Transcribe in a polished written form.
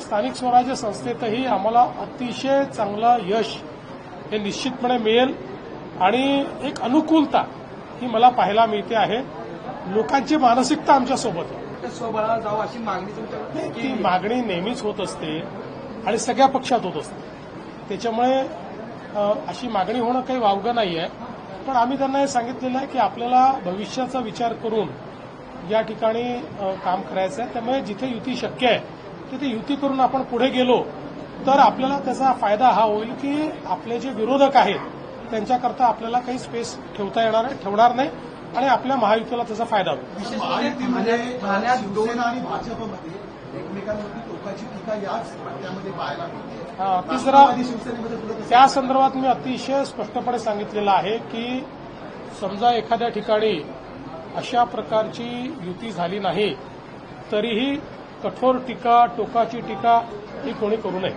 स्थानिक स्वराज्य संस्थेतही आम्हाला अतिशय चांगलं यश हे निश्चितपणे मिळेल आणि एक अनुकूलता ही मला पाहायला मिळते आहे. लोकांची मानसिकता आमच्यासोबत आहे. स्वबळावर जावं अशी मागणी तुमच्याकडे ती मागणी नेहमीच होत असते आणि सगळ्या पक्षात होत असते. त्याच्यामुळे अशी मागणी होणं काही वावगं नाही आहे. पण आम्ही त्यांना हे सांगितलेलं आहे की आपल्याला भविष्याचा विचार करून या ठिकाणी काम करायचं आहे. त्यामुळे जिथे युती शक्य आहे तिथे युती करून आपण पुढे गेलो तर आपल्याला त्याचा फायदा हा होईल की आपले जे विरोधक आहेत त्यांच्याकरता आपल्याला काही स्पेस ठेवणार नाही आणि आपल्या महायुतीला त्याचा फायदा होईल. महायुतीमध्ये शिवसेना आणि भाजपमध्ये एकमेकांवरती टोकाची टीका याच पट्ट्यामध्ये पाहायला मिळते. ती जरा शिवसेनेमध्ये त्या संदर्भात मी अतिशय स्पष्टपणे सांगितलेलं आहे की समजा एखाद्या ठिकाणी अशा प्रकारची युती झाली नाही तरीही कठोर टीका टोकाची टीका ही कोणी करू नये.